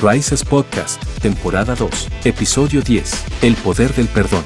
Raíces Podcast, temporada 2, episodio 10, El poder del perdón.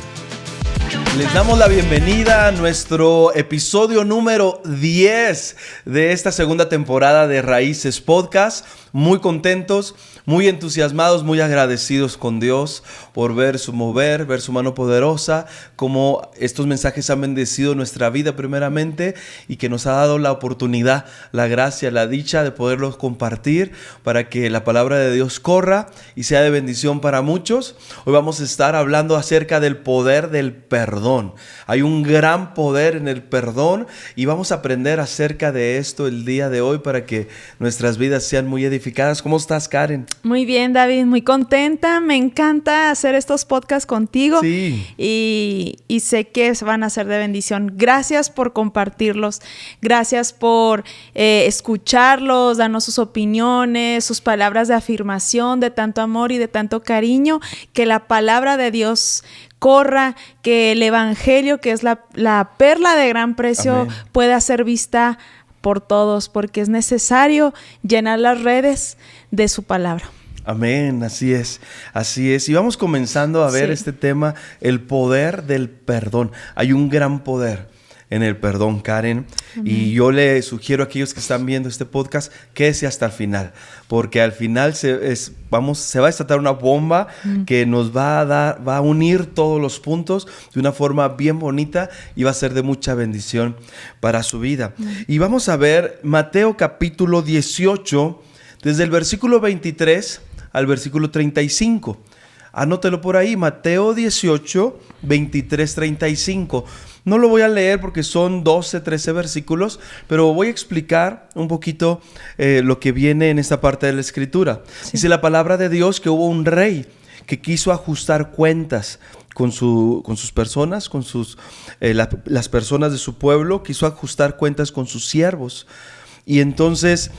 Les damos la bienvenida a nuestro episodio número 10 de esta segunda temporada de Raíces Podcast. Muy contentos, muy entusiasmados, muy agradecidos con Dios por ver su mover, ver su mano poderosa, cómo estos mensajes han bendecido nuestra vida primeramente y que nos ha dado la oportunidad, la gracia, la dicha de poderlos compartir para que la palabra de Dios corra y sea de bendición para muchos. Hoy vamos a estar hablando acerca del poder del perdón. Hay un gran poder en el perdón y vamos a aprender acerca de esto el día de hoy para que nuestras vidas sean muy edificadas. ¿Cómo estás, Karen? Muy bien, David, muy contenta. Me encanta hacer estos podcasts contigo. Sí. Y sé que van a ser de bendición. Gracias por compartirlos. Gracias por escucharlos, darnos sus opiniones, sus palabras de afirmación, de tanto amor y de tanto cariño. Que la palabra de Dios corra, que el evangelio, que es la perla de gran precio, Amén, pueda ser vista por todos, porque es necesario llenar las redes de su palabra. Amén, así es, así es. Y vamos comenzando a ver este tema, el poder del perdón. Hay un gran poder en el perdón, Karen. Amén. Y yo le sugiero a aquellos que están viendo este podcast, quédese hasta el final, porque al final se va a desatar una bomba que nos va a unir todos los puntos de una forma bien bonita y va a ser de mucha bendición para su vida. Y vamos a ver Mateo capítulo 18, desde el versículo 23 al versículo 35. Anótelo por ahí, Mateo 18, 23, 35. No lo voy a leer porque son 12, 13 versículos, pero voy a explicar un poquito lo que viene en esta parte de la Escritura. Sí. Dice la palabra de Dios que hubo un rey que quiso ajustar cuentas con sus personas, con las personas de su pueblo, quiso ajustar cuentas con sus siervos. Y entonces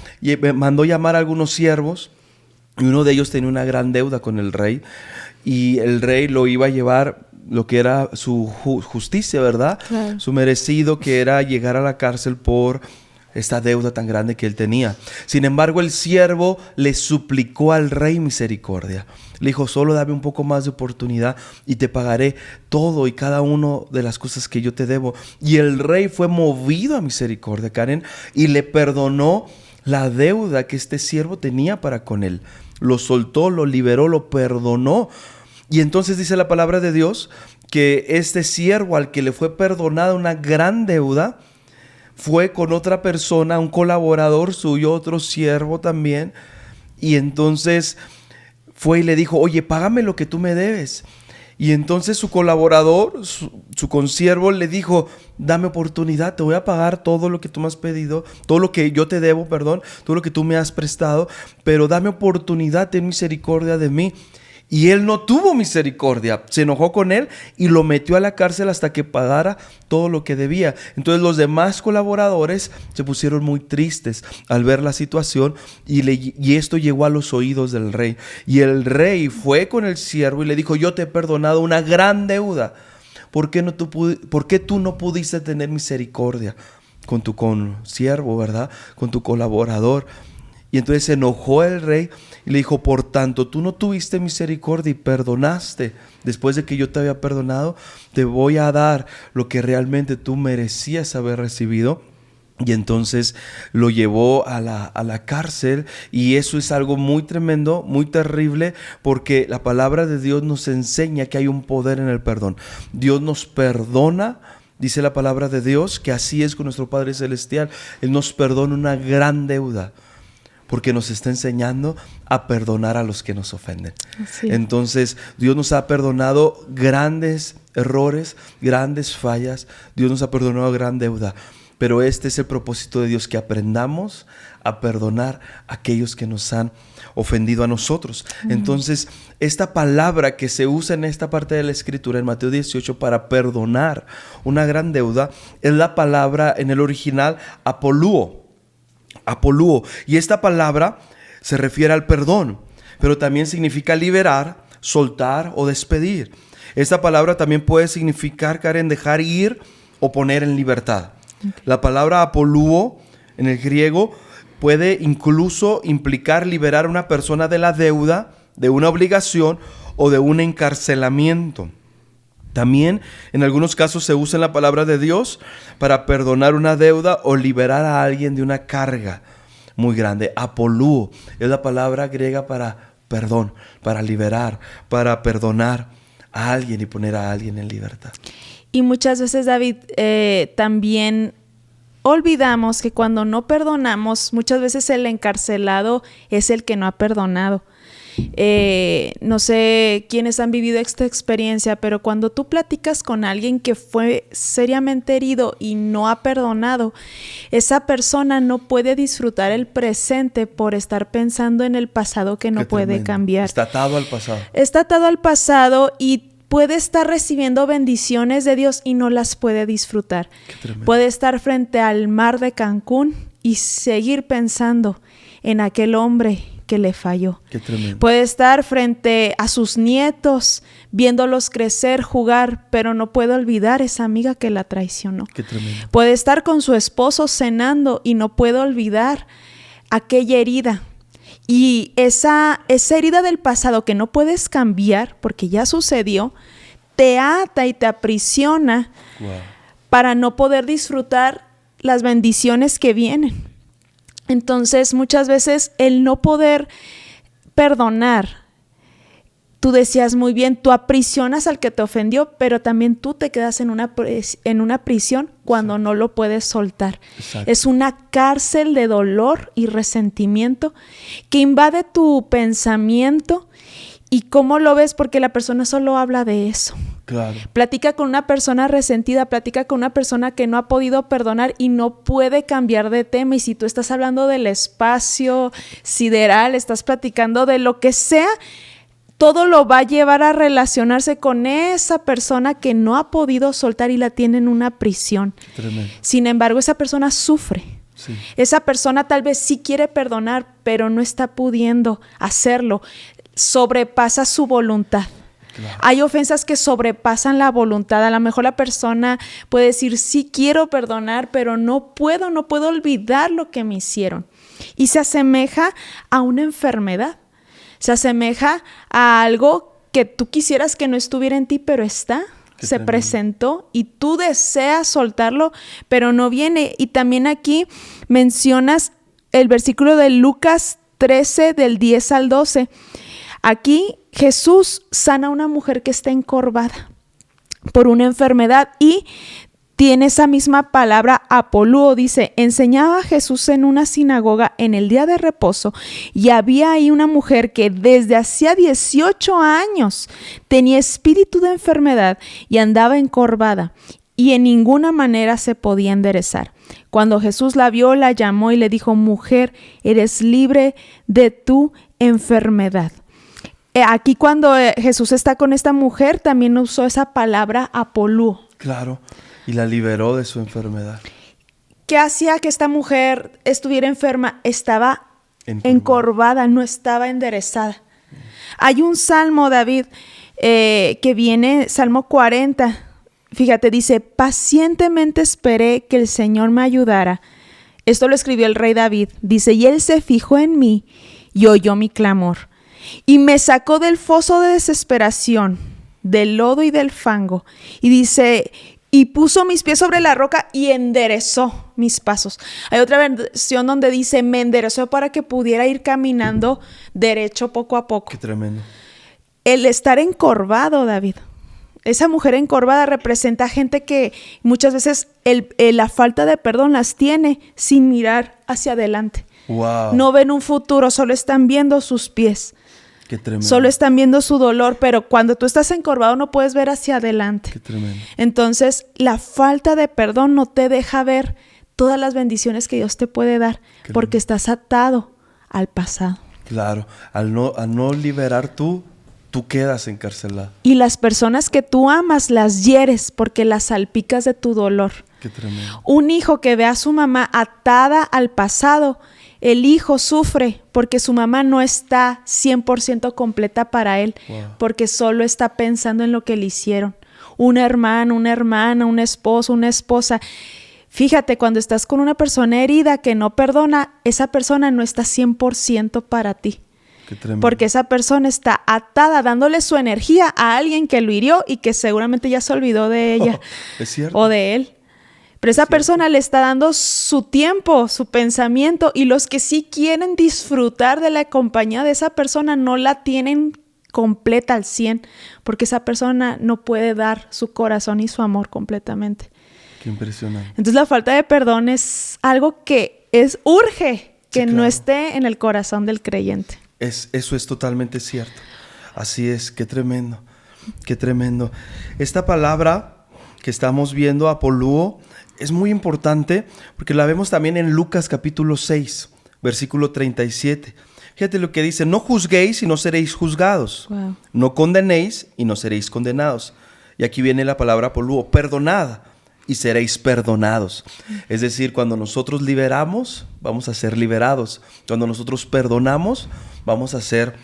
mandó llamar a algunos siervos y uno de ellos tenía una gran deuda con el rey y el rey lo iba a llevar lo que era su justicia, ¿verdad? Claro. Su merecido, que era llegar a la cárcel por esta deuda tan grande que él tenía. Sin embargo, el siervo le suplicó al rey misericordia. Le dijo, solo dame un poco más de oportunidad y te pagaré todo y cada una de las cosas que yo te debo. Y el rey fue movido a misericordia, Karen, y le perdonó la deuda que este siervo tenía para con él. Lo soltó, lo liberó, lo perdonó. Y entonces dice la palabra de Dios que este siervo al que le fue perdonada una gran deuda fue con otra persona, un colaborador suyo, otro siervo también, y entonces fue y le dijo, oye, págame lo que tú me debes. Y entonces su colaborador, su consiervo le dijo, dame oportunidad, te voy a pagar todo lo que tú me has pedido, todo lo que yo te debo, perdón, todo lo que tú me has prestado, pero dame oportunidad, ten misericordia de mí. Y él no tuvo misericordia, se enojó con él y lo metió a la cárcel hasta que pagara todo lo que debía. Entonces los demás colaboradores se pusieron muy tristes al ver la situación y esto llegó a los oídos del rey. Y el rey fue con el siervo y le dijo, yo te he perdonado una gran deuda. ¿Por qué tú no pudiste tener misericordia con tu consiervo, verdad? Con tu colaborador. Y entonces se enojó el rey y le dijo, por tanto, tú no tuviste misericordia y perdonaste. Después de que yo te había perdonado, te voy a dar lo que realmente tú merecías haber recibido. Y entonces lo llevó a la cárcel y eso es algo muy tremendo, muy terrible, porque la palabra de Dios nos enseña que hay un poder en el perdón. Dios nos perdona. Dice la palabra de Dios que así es con nuestro Padre Celestial. Él nos perdona una gran deuda, porque nos está enseñando a perdonar a los que nos ofenden. Sí. Entonces, Dios nos ha perdonado grandes errores, grandes fallas. Dios nos ha perdonado gran deuda. Pero este es el propósito de Dios, que aprendamos a perdonar a aquellos que nos han ofendido a nosotros. Entonces, esta palabra que se usa en esta parte de la Escritura, en Mateo 18, para perdonar una gran deuda, es la palabra en el original apoluo. Y esta palabra se refiere al perdón, pero también significa liberar, soltar o despedir. Esta palabra también puede significar, Karen, dejar ir o poner en libertad. Okay. La palabra apoluo en el griego puede incluso implicar liberar a una persona de la deuda, de una obligación o de un encarcelamiento. También en algunos casos se usa la palabra de Dios para perdonar una deuda o liberar a alguien de una carga muy grande. Apolúo es la palabra griega para perdón, para liberar, para perdonar a alguien y poner a alguien en libertad. Y muchas veces, David, también olvidamos que cuando no perdonamos, muchas veces el encarcelado es el que no ha perdonado. No sé quiénes han vivido esta experiencia, pero cuando tú platicas con alguien que fue seriamente herido y no ha perdonado, esa persona no puede disfrutar el presente por estar pensando en el pasado que no puede cambiar. Está atado al pasado. Está atado al pasado y puede estar recibiendo bendiciones de Dios y no las puede disfrutar. Puede estar frente al mar de Cancún y seguir pensando en aquel hombre que le falló. Qué tremendo. Puede estar frente a sus nietos, viéndolos crecer, jugar, pero no puede olvidar esa amiga que la traicionó. Qué tremendo. Puede estar con su esposo cenando y no puede olvidar aquella herida. Y esa herida del pasado que no puedes cambiar porque ya sucedió, te ata y te aprisiona para no poder disfrutar las bendiciones que vienen. Entonces, muchas veces el no poder perdonar, tú decías muy bien, tú aprisionas al que te ofendió, pero también tú te quedas en una prisión cuando no lo puedes soltar. Exacto. Es una cárcel de dolor y resentimiento que invade tu pensamiento. ¿Y cómo lo ves? Porque la persona solo habla de eso. Claro. Platica con una persona resentida, platica con una persona que no ha podido perdonar y no puede cambiar de tema. Y si tú estás hablando del espacio sideral, estás platicando de lo que sea, todo lo va a llevar a relacionarse con esa persona que no ha podido soltar y la tiene en una prisión. Tremendo. Sin embargo, esa persona sufre. Sí. Esa persona tal vez sí quiere perdonar, pero no está pudiendo hacerlo. Sobrepasa su voluntad. Claro. Hay ofensas que sobrepasan la voluntad. A lo mejor la persona puede decir, sí quiero perdonar, pero no puedo olvidar lo que me hicieron. Y se asemeja a una enfermedad. Se asemeja a algo que tú quisieras que no estuviera en ti, pero está. Se presentó y tú deseas soltarlo, pero no viene. Y también aquí mencionas el versículo de Lucas 13, del 10 al 12. Aquí Jesús sana a una mujer que está encorvada por una enfermedad y tiene esa misma palabra apolúo. Dice, enseñaba a Jesús en una sinagoga en el día de reposo y había ahí una mujer que desde hacía 18 años tenía espíritu de enfermedad y andaba encorvada y en ninguna manera se podía enderezar. Cuando Jesús la vio, la llamó y le dijo, mujer, eres libre de tu enfermedad. Aquí cuando Jesús está con esta mujer, también usó esa palabra apolúo. Claro, y la liberó de su enfermedad. ¿Qué hacía que esta mujer estuviera enferma? Estaba encorvada, no estaba enderezada. Hay un salmo, David, que viene, Salmo 40. Fíjate, dice, pacientemente esperé que el Señor me ayudara. Esto lo escribió el rey David. Dice, y él se fijó en mí y oyó mi clamor. Y me sacó del foso de desesperación, del lodo y del fango. Y dice, y puso mis pies sobre la roca y enderezó mis pasos. Hay otra versión donde dice, me enderezó para que pudiera ir caminando derecho poco a poco. Qué tremendo. El estar encorvado, David. Esa mujer encorvada representa gente que muchas veces la falta de perdón las tiene sin mirar hacia adelante. Wow. No ven un futuro, solo están viendo sus pies. Qué tremendo. Solo están viendo su dolor, pero cuando tú estás encorvado no puedes ver hacia adelante. Qué tremendo. Entonces, la falta de perdón no te deja ver todas las bendiciones que Dios te puede dar, porque estás atado al pasado. Claro, al no liberar tú quedas encarcelado. Y las personas que tú amas las hieres porque las salpicas de tu dolor. Qué tremendo. Un hijo que ve a su mamá atada al pasado, el hijo sufre porque su mamá no está 100% completa para él, porque solo está pensando en lo que le hicieron. Un hermano, una hermana, un esposo, una esposa. Fíjate, cuando estás con una persona herida que no perdona, esa persona no está 100% para ti. Qué tremendo. Porque esa persona está atada, dándole su energía a alguien que lo hirió y que seguramente ya se olvidó de ella Es cierto. o de él. Pero esa persona le está dando su tiempo, su pensamiento, y los que sí quieren disfrutar de la compañía de esa persona no la tienen completa al 100, porque esa persona no puede dar su corazón y su amor completamente. Qué impresionante. Entonces la falta de perdón es algo que urge que no esté en el corazón del creyente. Eso es totalmente cierto. Así es, qué tremendo, qué tremendo. Esta palabra que estamos viendo, apolúo, es muy importante porque la vemos también en Lucas capítulo 6, versículo 37. Fíjate lo que dice: no juzguéis y no seréis juzgados. Wow. No condenéis y no seréis condenados. Y aquí viene la palabra apolúo: perdonad y seréis perdonados. Es decir, cuando nosotros liberamos, vamos a ser liberados. Cuando nosotros perdonamos, vamos a ser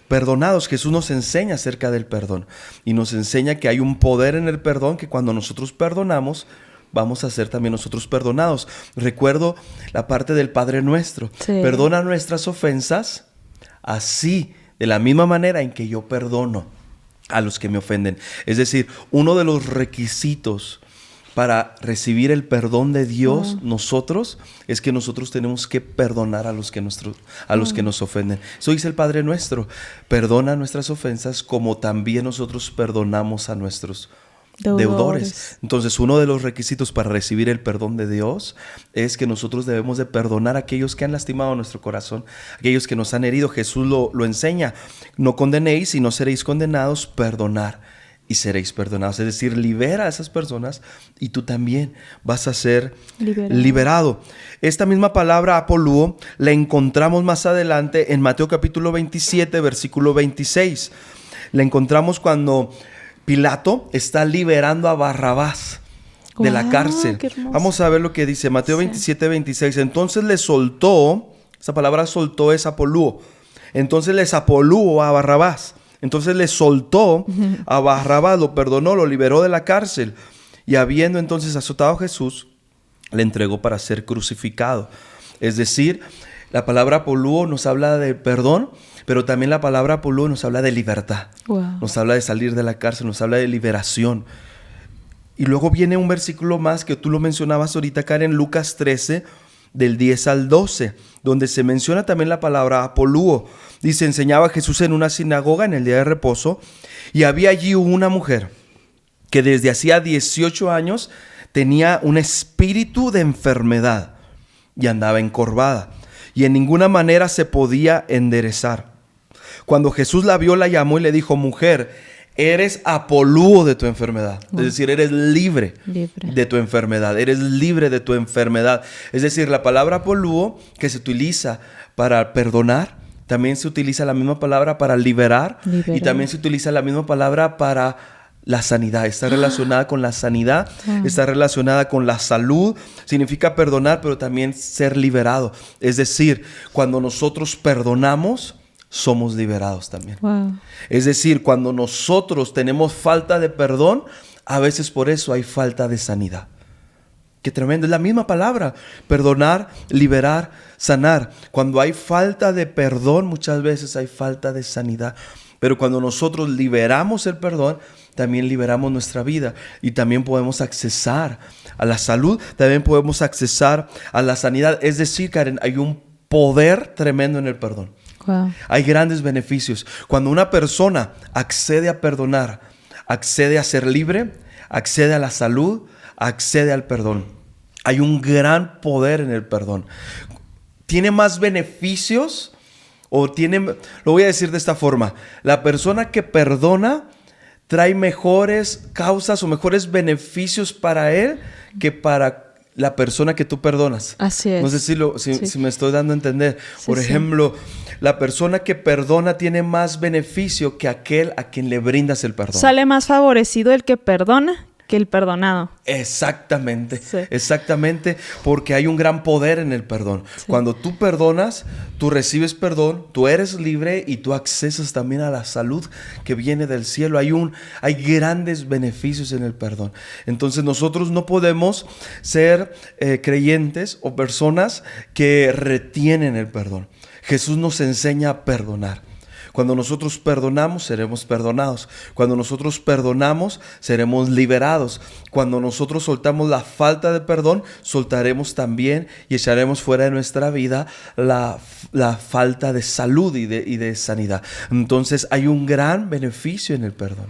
perdonados. Jesús nos enseña acerca del perdón y nos enseña que hay un poder en el perdón, que cuando nosotros perdonamos, vamos a ser también nosotros perdonados. Recuerdo la parte del Padre Nuestro. Sí. Perdona nuestras ofensas, así, de la misma manera en que yo perdono a los que me ofenden. Es decir, uno de los requisitos para recibir el perdón de Dios, nosotros, es que nosotros tenemos que perdonar a los que nos ofenden. Eso dice el Padre Nuestro: perdona nuestras ofensas como también nosotros perdonamos a nuestros deudores. Entonces, uno de los requisitos para recibir el perdón de Dios es que nosotros debemos de perdonar a aquellos que han lastimado nuestro corazón, aquellos que nos han herido. Jesús lo enseña: no condenéis y no seréis condenados, perdonar y seréis perdonados. Es decir, libera a esas personas y tú también vas a ser liberado. Esta misma palabra apolúo la encontramos más adelante en Mateo capítulo 27, versículo 26. La encontramos cuando Pilato está liberando a Barrabás de la cárcel. Vamos a ver lo que dice Mateo 27, 26. Entonces le soltó, esa palabra soltó es apolúo. Entonces les apolúo a Barrabás. Entonces le soltó a Barrabás, lo perdonó, lo liberó de la cárcel. Y habiendo entonces azotado a Jesús, le entregó para ser crucificado. Es decir, la palabra apolúo nos habla de perdón, pero también la palabra apolúo nos habla de libertad. Wow. Nos habla de salir de la cárcel, nos habla de liberación. Y luego viene un versículo más que tú lo mencionabas ahorita, Karen, Lucas 13, del 10 al 12, donde se menciona también la palabra apolúo. Dice: enseñaba Jesús en una sinagoga en el día de reposo, y había allí una mujer que desde hacía 18 años tenía un espíritu de enfermedad y andaba encorvada, y en ninguna manera se podía enderezar. Cuando Jesús la vio, la llamó y le dijo: mujer, eres apolúo de tu enfermedad. Es decir, eres libre de tu enfermedad. Eres libre de tu enfermedad. Es decir, la palabra apolúo, que se utiliza para perdonar, también se utiliza la misma palabra para liberar. Y también se utiliza la misma palabra para la sanidad. Está relacionada con la sanidad, está relacionada con la salud. Significa perdonar, pero también ser liberado. Es decir, cuando nosotros perdonamos, somos liberados también. Wow. Es decir, cuando nosotros tenemos falta de perdón, a veces por eso hay falta de sanidad. Qué tremendo, es la misma palabra: perdonar, liberar, sanar. Cuando hay falta de perdón, muchas veces hay falta de sanidad. Pero cuando nosotros liberamos el perdón, también liberamos nuestra vida y también podemos accesar a la salud, también podemos accesar a la sanidad. Es decir, Karen, hay un poder tremendo en el perdón. Wow. Hay grandes beneficios. Cuando una persona accede a perdonar, accede a ser libre, accede a la salud, accede al perdón. Hay un gran poder en el perdón. Tiene más beneficios lo voy a decir de esta forma: la persona que perdona trae mejores causas o mejores beneficios para él que para la persona que tú perdonas. Así es. No sé si me estoy dando a entender. Por ejemplo, la persona que perdona tiene más beneficio que aquel a quien le brindas el perdón. Sale más favorecido el que perdona que el perdonado. Exactamente, Sí. exactamente, porque hay un gran poder en el perdón. Sí. Cuando tú perdonas, tú recibes perdón, tú eres libre y tú accesas también a la salud que viene del cielo. Hay grandes beneficios en el perdón. Entonces nosotros no podemos ser creyentes o personas que retienen el perdón. Jesús nos enseña a perdonar. Cuando nosotros perdonamos, seremos perdonados. Cuando nosotros perdonamos, seremos liberados. Cuando nosotros soltamos la falta de perdón, soltaremos también y echaremos fuera de nuestra vida la falta de salud y de sanidad. Entonces hay un gran beneficio en el perdón.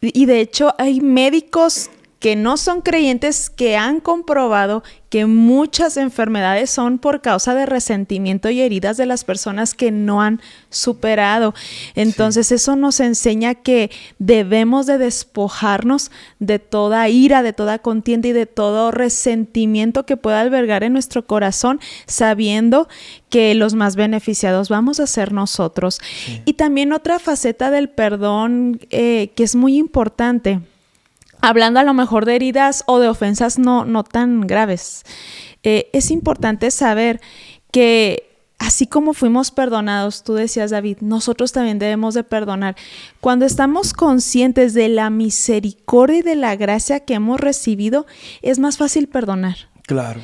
Y de hecho hay médicos que no son creyentes que han comprobado que muchas enfermedades son por causa de resentimiento y heridas de las personas que no han superado. Entonces eso nos enseña que debemos de despojarnos de toda ira, de toda contienda y de todo resentimiento que pueda albergar en nuestro corazón, sabiendo que los más beneficiados vamos a ser nosotros. Sí. Y también otra faceta del perdón que es muy importante, hablando a lo mejor de heridas o de ofensas no tan graves, es importante saber que así como fuimos perdonados, tú decías, David, nosotros también debemos de perdonar. Cuando estamos conscientes de la misericordia y de la gracia que hemos recibido, es más fácil perdonar. Claro.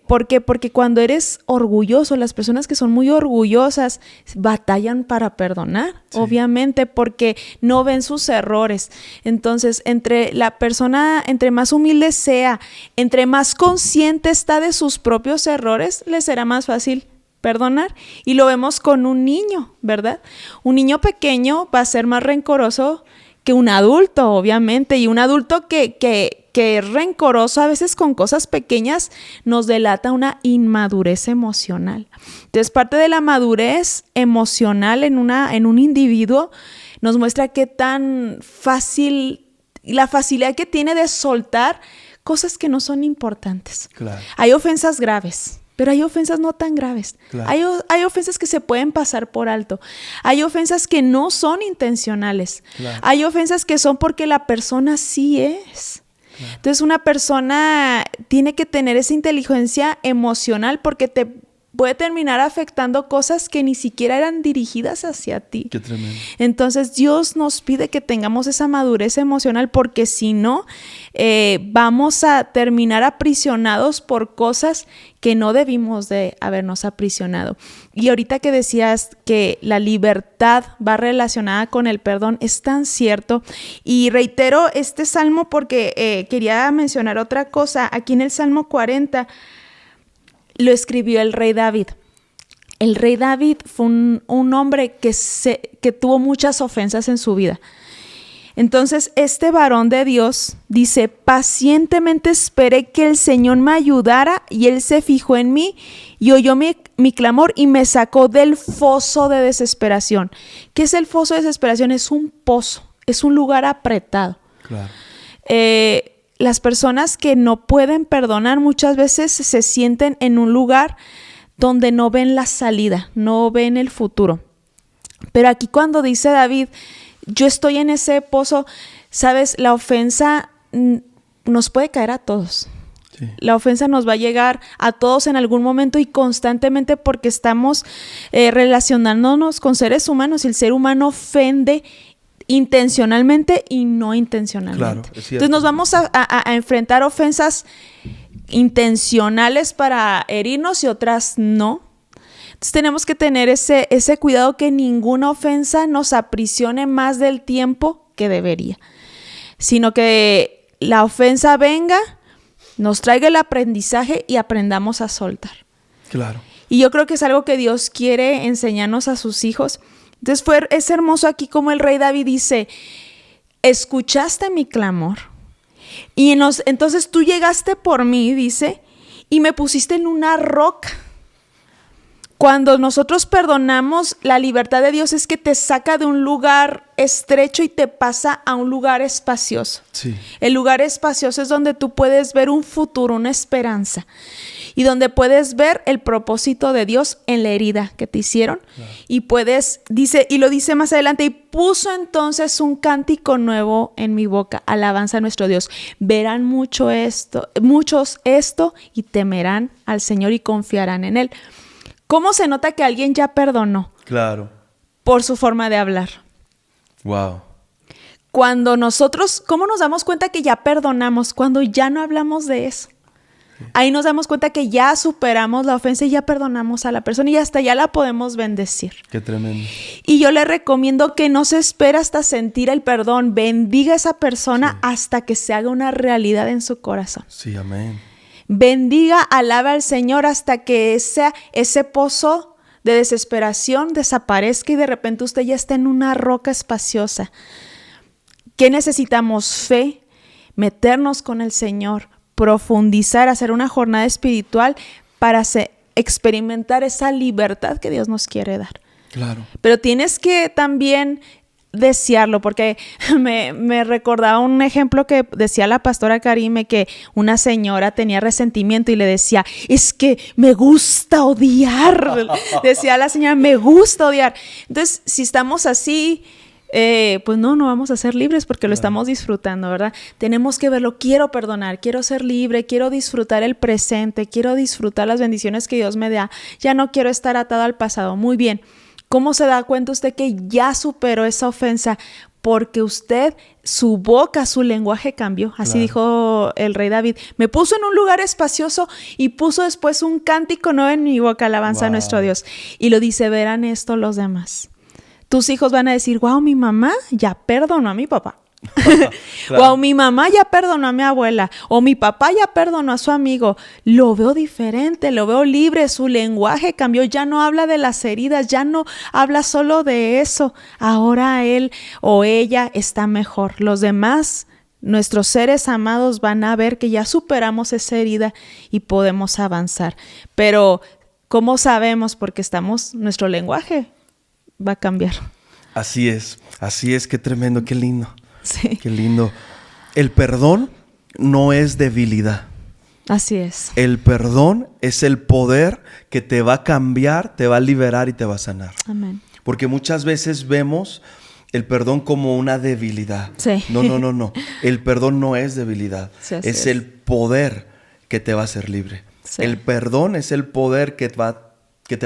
¿Por qué? Porque cuando eres orgulloso, las personas que son muy orgullosas batallan para perdonar, sí. Obviamente, porque no ven sus errores. Entonces, entre la persona, entre más humilde sea, entre más consciente está de sus propios errores, le será más fácil perdonar. Y lo vemos con un niño, ¿verdad? Un niño pequeño va a ser más rencoroso que un adulto, obviamente, y un adulto que es rencoroso a veces con cosas pequeñas nos delata una inmadurez emocional. Entonces, parte de la madurez emocional en un individuo nos muestra qué tan fácil, la facilidad que tiene de soltar cosas que no son importantes. Claro. Hay ofensas graves, pero hay ofensas no tan graves. Claro. Hay ofensas que se pueden pasar por alto. Hay ofensas que no son intencionales. Claro. Hay ofensas que son porque la persona sí es. Claro. Entonces una persona tiene que tener esa inteligencia emocional porque te puede terminar afectando cosas que ni siquiera eran dirigidas hacia ti. Qué tremendo. Entonces Dios nos pide que tengamos esa madurez emocional porque si no, vamos a terminar aprisionados por cosas que no debimos de habernos aprisionado. Y ahorita que decías que la libertad va relacionada con el perdón, es tan cierto. Y reitero este salmo porque quería mencionar otra cosa. Aquí en el Salmo 40 lo escribió el rey David. El rey David fue un hombre que tuvo muchas ofensas en su vida. Entonces, este varón de Dios dice, pacientemente esperé que el Señor me ayudara y Él se fijó en mí y oyó mi clamor y me sacó del foso de desesperación. ¿Qué es el foso de desesperación? Es un pozo, es un lugar apretado. Claro. Las personas que no pueden perdonar muchas veces se sienten en un lugar donde no ven la salida, no ven el futuro. Pero aquí cuando dice David, yo estoy en ese pozo, sabes, la ofensa nos puede caer a todos. Sí. La ofensa nos va a llegar a todos en algún momento y constantemente porque estamos relacionándonos con seres humanos y el ser humano ofende intencionalmente y no intencionalmente. Claro, es cierto. Entonces nos vamos a enfrentar ofensas intencionales para herirnos y otras no. Entonces tenemos que tener ese cuidado que ninguna ofensa nos aprisione más del tiempo que debería, sino que la ofensa venga, nos traiga el aprendizaje y aprendamos a soltar. Claro. Y yo creo que es algo que Dios quiere enseñarnos a sus hijos. Entonces es hermoso aquí como el rey David dice, escuchaste mi clamor y entonces tú llegaste por mí, dice, y me pusiste en una roca. Cuando nosotros perdonamos, la libertad de Dios es que te saca de un lugar estrecho y te pasa a un lugar espacioso. Sí. El lugar espacioso es donde tú puedes ver un futuro, una esperanza. y donde puedes ver el propósito de Dios en la herida que te hicieron. Claro. Y lo dice más adelante, y puso entonces un cántico nuevo en mi boca, alabanza a nuestro Dios. Verán muchos esto y temerán al Señor y confiarán en Él. ¿Cómo se nota que alguien ya perdonó? Claro. Por su forma de hablar. Wow. Cuando nosotros, ¿cómo nos damos cuenta que ya perdonamos? Cuando ya no hablamos de eso. Ahí nos damos cuenta que ya superamos la ofensa y ya perdonamos a la persona y hasta ya la podemos bendecir. Qué tremendo. Y yo le recomiendo que no se espere hasta sentir el perdón. Bendiga a esa persona hasta que se haga una realidad en su corazón. Sí, amén. Bendiga, alabe al Señor hasta que ese pozo de desesperación desaparezca y de repente usted ya está en una roca espaciosa. ¿Qué necesitamos? Fe, meternos con el Señor, profundizar, hacer una jornada espiritual para experimentar esa libertad que Dios nos quiere dar. Claro. Pero tienes que también desearlo, porque me recordaba un ejemplo que decía la pastora Karime, que una señora tenía resentimiento y le decía, es que me gusta odiar. Decía la señora, me gusta odiar. Entonces, si estamos así, pues no vamos a ser libres porque lo estamos disfrutando, ¿verdad? Tenemos que verlo, quiero perdonar, quiero ser libre, quiero disfrutar el presente, quiero disfrutar las bendiciones que Dios me da, ya no quiero estar atado al pasado. Muy bien. ¿Cómo se da cuenta usted que ya superó esa ofensa? Porque usted, su boca, su lenguaje cambió. Así dijo el rey David. Me puso en un lugar espacioso y puso después un cántico nuevo en mi boca, alabanza a nuestro Dios. Y lo dice, verán esto los demás. Tus hijos van a decir, wow, mi mamá ya perdonó a mi papá. Wow, mi mamá ya perdonó a mi abuela. O mi papá ya perdonó a su amigo. Lo veo diferente, lo veo libre. Su lenguaje cambió. Ya no habla de las heridas, ya no habla solo de eso. Ahora él o ella está mejor. Los demás, nuestros seres amados, van a ver que ya superamos esa herida y podemos avanzar. Pero, ¿cómo sabemos? Porque nuestro lenguaje va a cambiar. Así es, qué tremendo, qué lindo. Sí. Qué lindo. El perdón no es debilidad. Así es. El perdón es el poder que te va a cambiar, te va a liberar y te va a sanar. Amén. Porque muchas veces vemos el perdón como una debilidad. Sí. No. El perdón no es debilidad. Sí, es el poder que te va a hacer libre. Sí. El perdón es el poder que te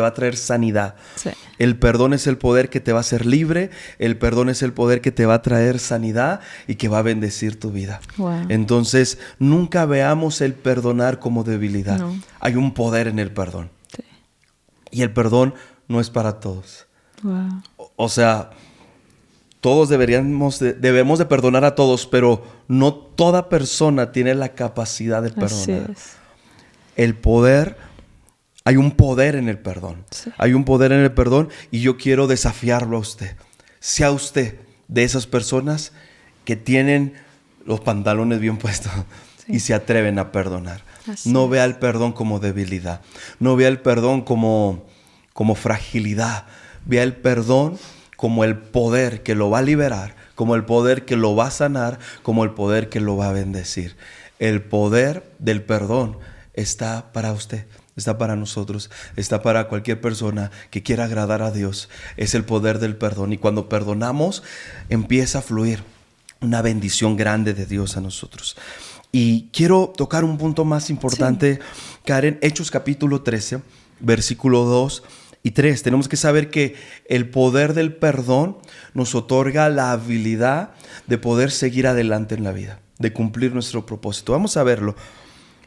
va a traer sanidad. Sí. El perdón es el poder que te va a hacer libre. El perdón es el poder que te va a traer sanidad y que va a bendecir tu vida. Wow. Entonces, nunca veamos el perdonar como debilidad. No. Hay un poder en el perdón. Sí. Y el perdón no es para todos. Wow. O sea, todos debemos de perdonar a todos, pero no toda persona tiene la capacidad de perdonar. Así es. El poder... Hay un poder en el perdón. Sí. Hay un poder en el perdón y yo quiero desafiarlo a usted. Sea usted de esas personas que tienen los pantalones bien puestos y se atreven a perdonar. No vea el perdón como debilidad. No vea el perdón como fragilidad. Vea el perdón como el poder que lo va a liberar, como el poder que lo va a sanar, como el poder que lo va a bendecir. El poder del perdón está para usted. Está para nosotros, está para cualquier persona que quiera agradar a Dios. Es el poder del perdón. Y cuando perdonamos, empieza a fluir una bendición grande de Dios a nosotros. Y quiero tocar un punto más importante, Karen. Hechos capítulo 13, versículo 2 y 3. Tenemos que saber que el poder del perdón nos otorga la habilidad de poder seguir adelante en la vida, de cumplir nuestro propósito. Vamos a verlo.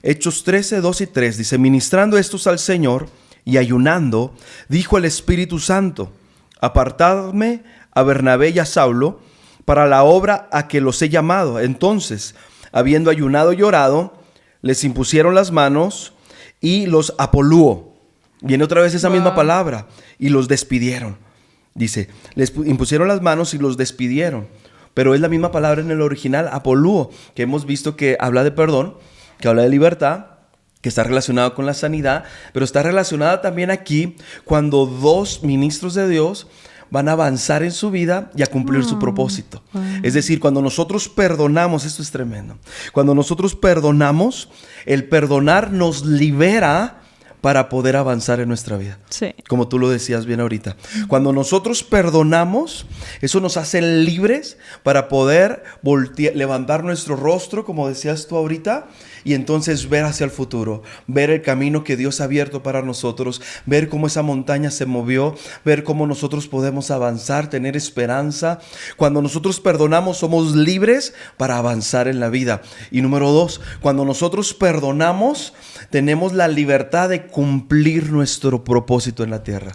Hechos 13, 2 y 3 dice, ministrando estos al Señor y ayunando, dijo el Espíritu Santo, apartadme a Bernabé y a Saulo para la obra a que los he llamado. Entonces, habiendo ayunado y orado, les impusieron las manos y los apoluó. Viene otra vez esa misma palabra, y los despidieron. Dice, les impusieron las manos y los despidieron. Pero es la misma palabra en el original, apoluo, que hemos visto que habla de perdón, que habla de libertad, que está relacionado con la sanidad, pero está relacionada también aquí cuando dos ministros de Dios van a avanzar en su vida y a cumplir su propósito. Es decir, cuando nosotros perdonamos, esto es tremendo, cuando nosotros perdonamos, el perdonar nos libera para poder avanzar en nuestra vida. Sí. Como tú lo decías bien ahorita. Cuando nosotros perdonamos, eso nos hace libres para poder levantar nuestro rostro, como decías tú ahorita, y entonces ver hacia el futuro, ver el camino que Dios ha abierto para nosotros, ver cómo esa montaña se movió, ver cómo nosotros podemos avanzar, tener esperanza. Cuando nosotros perdonamos, somos libres para avanzar en la vida. Y número 2, cuando nosotros perdonamos, tenemos la libertad de cumplir nuestro propósito en la tierra.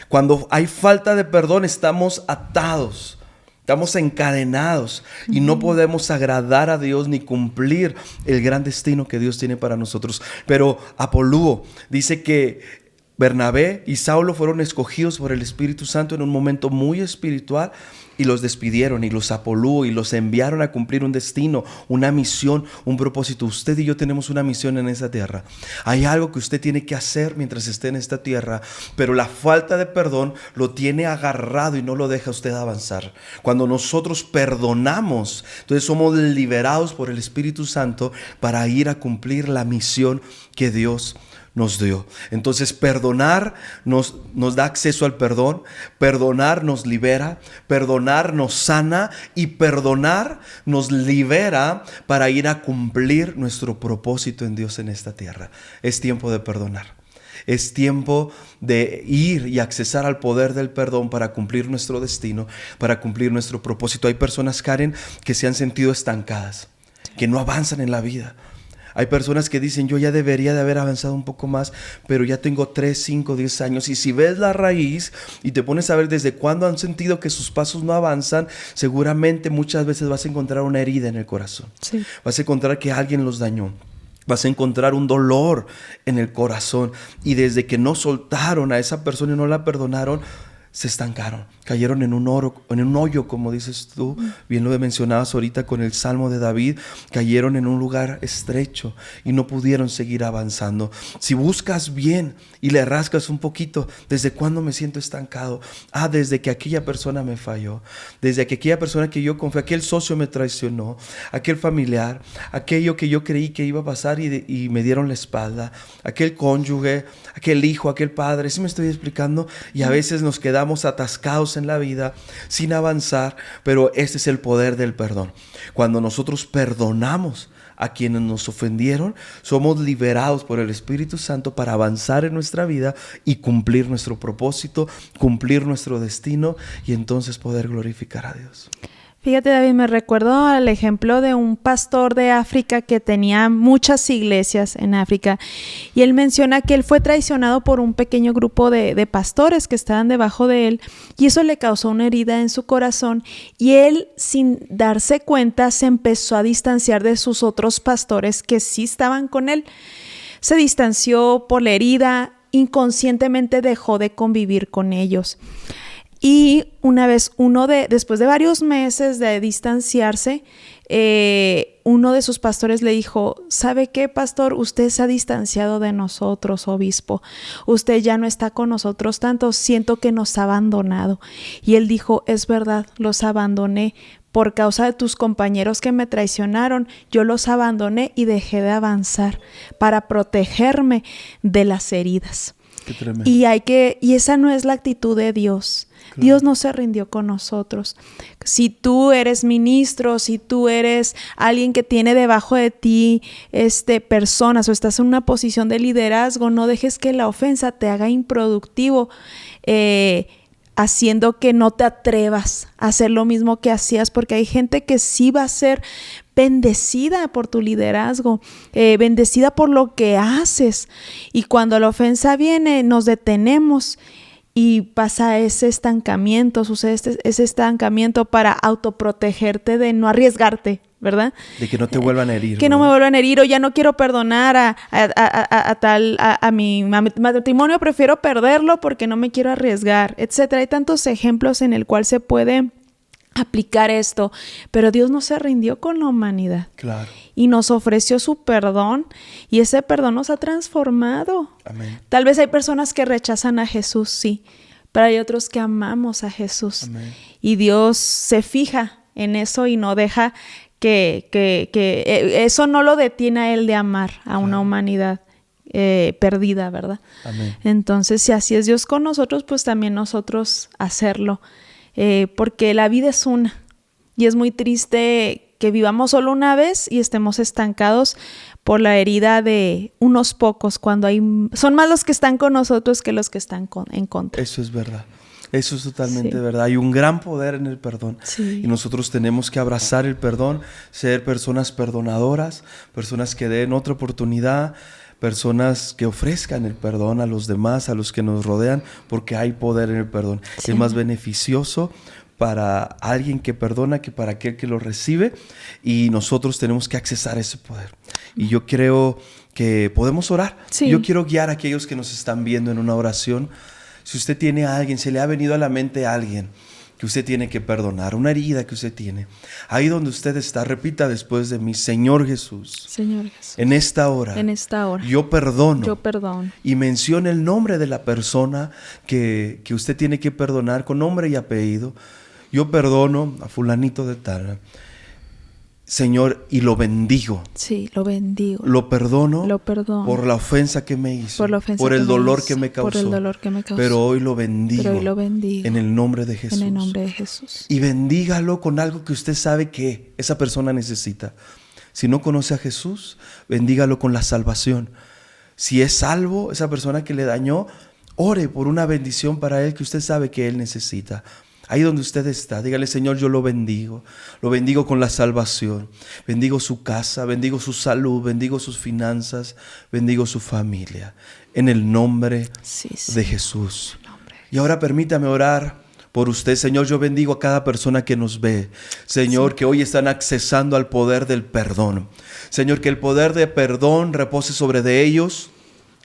Cuando hay falta de perdón, estamos atados. Estamos encadenados y no podemos agradar a Dios ni cumplir el gran destino que Dios tiene para nosotros. Pero Apolúo dice que Bernabé y Saulo fueron escogidos por el Espíritu Santo en un momento muy espiritual y los despidieron y los Apolúo y los enviaron a cumplir un destino, una misión, un propósito. Usted y yo tenemos una misión en esta tierra. Hay algo que usted tiene que hacer mientras esté en esta tierra, pero la falta de perdón lo tiene agarrado y no lo deja usted avanzar. Cuando nosotros perdonamos, entonces somos liberados por el Espíritu Santo para ir a cumplir la misión que Dios nos dio. Entonces perdonar nos da acceso al perdón, perdonar nos libera, perdonar nos sana y perdonar nos libera para ir a cumplir nuestro propósito en Dios en esta tierra. Es tiempo de perdonar. Es tiempo de ir y accesar al poder del perdón para cumplir nuestro destino, para cumplir nuestro propósito. Hay personas, Karen, que se han sentido estancadas, que no avanzan en la vida. Hay personas que dicen, yo ya debería de haber avanzado un poco más, pero ya tengo 3, 5, 10 años. Y si ves la raíz y te pones a ver desde cuándo han sentido que sus pasos no avanzan, seguramente muchas veces vas a encontrar una herida en el corazón. Sí. Vas a encontrar que alguien los dañó. Vas a encontrar un dolor en el corazón. Y desde que no soltaron a esa persona y no la perdonaron, se estancaron, cayeron en un hoyo, como dices tú, bien lo mencionabas ahorita con el Salmo de David, cayeron en un lugar estrecho y no pudieron seguir avanzando. Si buscas bien y le rascas un poquito, ¿desde cuándo me siento estancado? Desde que aquella persona me falló, desde que aquella persona que yo confié, aquel socio me traicionó, aquel familiar, aquello que yo creí que iba a pasar y me dieron la espalda, aquel cónyuge, aquel hijo, aquel padre. ¿Sí me estoy explicando? Y a veces nos quedamos atascados en la vida sin avanzar, pero este es el poder del perdón. Cuando nosotros perdonamos a quienes nos ofendieron, somos liberados por el Espíritu Santo para avanzar en nuestra vida y cumplir nuestro propósito, cumplir nuestro destino y entonces poder glorificar a Dios. Fíjate, David, me recuerdo al ejemplo de un pastor de África que tenía muchas iglesias en África y él menciona que él fue traicionado por un pequeño grupo de pastores que estaban debajo de él y eso le causó una herida en su corazón y él, sin darse cuenta, se empezó a distanciar de sus otros pastores que sí estaban con él. Se distanció por la herida, inconscientemente dejó de convivir con ellos. Y una vez, después de varios meses de distanciarse, uno de sus pastores le dijo, ¿sabe qué, pastor? Usted se ha distanciado de nosotros, obispo. Usted ya no está con nosotros tanto, siento que nos ha abandonado. Y él dijo, es verdad, los abandoné. Por causa de tus compañeros que me traicionaron, yo los abandoné y dejé de avanzar para protegerme de las heridas. Qué tremendo. Y esa no es la actitud de Dios. Claro. Dios no se rindió con nosotros. Si tú eres ministro, si tú eres alguien que tiene debajo de ti personas o estás en una posición de liderazgo, no dejes que la ofensa te haga improductivo, haciendo que no te atrevas a hacer lo mismo que hacías, porque hay gente que sí va a ser bendecida por tu liderazgo, bendecida por lo que haces, y cuando la ofensa viene nos detenemos y pasa ese estancamiento, sucede ese estancamiento para autoprotegerte de no arriesgarte, ¿verdad? De que no te vuelvan a herir. Que no me vuelvan a herir, o ya no quiero perdonar a mi matrimonio, prefiero perderlo porque no me quiero arriesgar, etcétera. Hay tantos ejemplos en el cual se puede aplicar esto, pero Dios no se rindió con la humanidad. Claro. Y nos ofreció su perdón y ese perdón nos ha transformado. Amén. Tal vez hay personas que rechazan a Jesús, sí, pero hay otros que amamos a Jesús. Amén. Y Dios se fija en eso y no deja que eso no lo detiene a Él de amar a una humanidad perdida, ¿verdad? Amén. Entonces, si así es Dios con nosotros, pues también nosotros hacerlo. Porque la vida es una. Y es muy triste que vivamos solo una vez y estemos estancados por la herida de unos pocos, cuando son más los que están con nosotros que los que están en contra. Eso es verdad. Eso es totalmente Sí. verdad. Hay un gran poder en el perdón. Sí. Y nosotros tenemos que abrazar el perdón, ser personas perdonadoras, personas que den otra oportunidad, personas que ofrezcan el perdón a los demás, a los que nos rodean, porque hay poder en el perdón. Sí. Es más beneficioso para alguien que perdona que para aquel que lo recibe, y nosotros tenemos que accesar ese poder. Y yo creo que podemos orar. Sí. Yo quiero guiar a aquellos que nos están viendo en una oración. Si usted tiene a alguien, se le ha venido a la mente a alguien que usted tiene que perdonar, una herida que usted tiene, ahí donde usted está, repita después de mí: Señor Jesús, Señor Jesús, en esta hora, yo perdono. yo perdono. Y mencione el nombre de la persona que usted tiene que perdonar con nombre y apellido. Yo perdono a fulanito de tal, Señor, y lo bendigo. Sí, lo bendigo. Lo perdono, Lo perdono. por la ofensa que me hizo, Por la ofensa por el que me dolor hizo, que me causó. por el dolor que me causó. Pero hoy lo bendigo. Pero hoy lo bendigo. En el nombre de Jesús. En el nombre de Jesús. Y bendígalo con algo que usted sabe que esa persona necesita. Si no conoce a Jesús, bendígalo con la salvación. Si es salvo, esa persona que le dañó, ore por una bendición para él que usted sabe que él necesita. Ahí donde usted está, dígale: Señor, yo lo bendigo con la salvación, bendigo su casa, bendigo su salud, bendigo sus finanzas, bendigo su familia, en el nombre Sí, de sí. Jesús. Nombre. Y ahora permítame orar por usted. Señor, yo bendigo a cada persona que nos ve, Señor, que hoy están accesando al poder del perdón. Señor, que el poder de perdón repose sobre de ellos,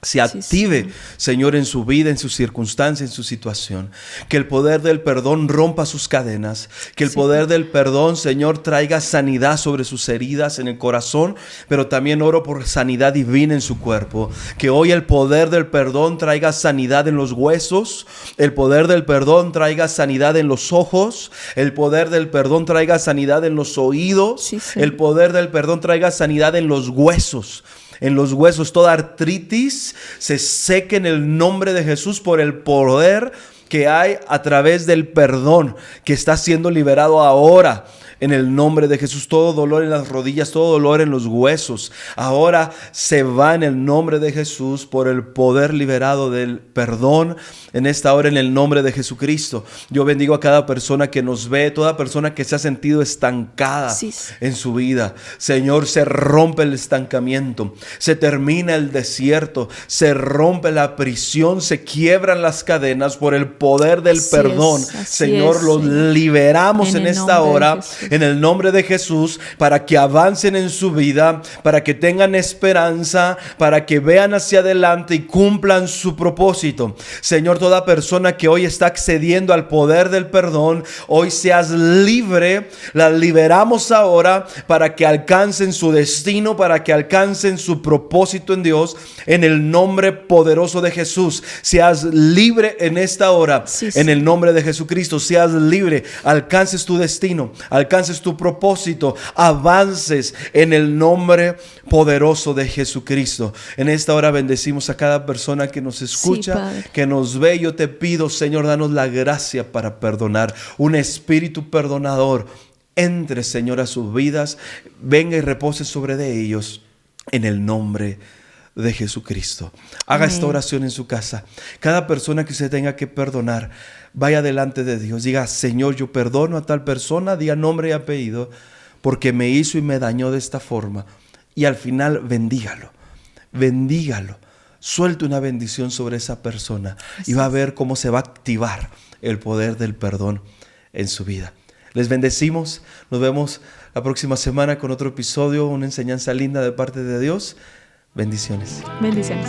se active, Señor. Señor, en su vida, en su circunstancia, en su situación. Que el poder del perdón rompa sus cadenas. Que el poder del perdón, Señor, traiga sanidad sobre sus heridas en el corazón, pero también oro por sanidad divina en su cuerpo. Que hoy el poder del perdón traiga sanidad en los huesos. El poder del perdón traiga sanidad en los ojos. El poder del perdón traiga sanidad en los oídos. Sí, sí. El poder del perdón traiga sanidad en los huesos. En los huesos, toda artritis se seque en el nombre de Jesús por el poder que hay a través del perdón que está siendo liberado ahora. En el nombre de Jesús, todo dolor en las rodillas, todo dolor en los huesos, ahora se va en el nombre de Jesús por el poder liberado del perdón en esta hora, en el nombre de Jesucristo. Yo bendigo a cada persona que nos ve, toda persona que se ha sentido estancada Sí, sí. en su vida. Señor, se rompe el estancamiento, se termina el desierto, se rompe la prisión, se quiebran las cadenas por el poder del Así perdón. es, así Señor, es, los Señor. liberamos En en el esta nombre de hora, Jesús. en el nombre de Jesús, para que avancen en su vida, para que tengan esperanza, para que vean hacia adelante y cumplan su propósito. Señor, toda persona que hoy está accediendo al poder del perdón, hoy seas libre, la liberamos ahora para que alcancen su destino, para que alcancen su propósito en Dios, en el nombre poderoso de Jesús. Seas libre en esta hora, Sí, sí. en el nombre de Jesucristo. Seas libre, alcances tu destino, alcances tu propósito, avances en el nombre poderoso de Jesucristo. En esta hora bendecimos a cada persona que nos escucha, Padre. que nos ve. Yo te pido, Señor, danos la gracia para perdonar, un espíritu perdonador entre, Señor, a sus vidas, venga y repose sobre de ellos, en el nombre de Jesucristo. Haga Amén. esta oración en su casa. Cada persona que usted tenga que perdonar, vaya delante de Dios, diga: Señor, yo perdono a tal persona, diga nombre y apellido, porque me hizo y me dañó de esta forma. Y al final bendígalo, bendígalo. Suelte una bendición sobre esa persona y va a ver cómo se va a activar el poder del perdón en su vida. Les bendecimos. Nos vemos la próxima semana con otro episodio, una enseñanza linda de parte de Dios. Bendiciones. Bendiciones.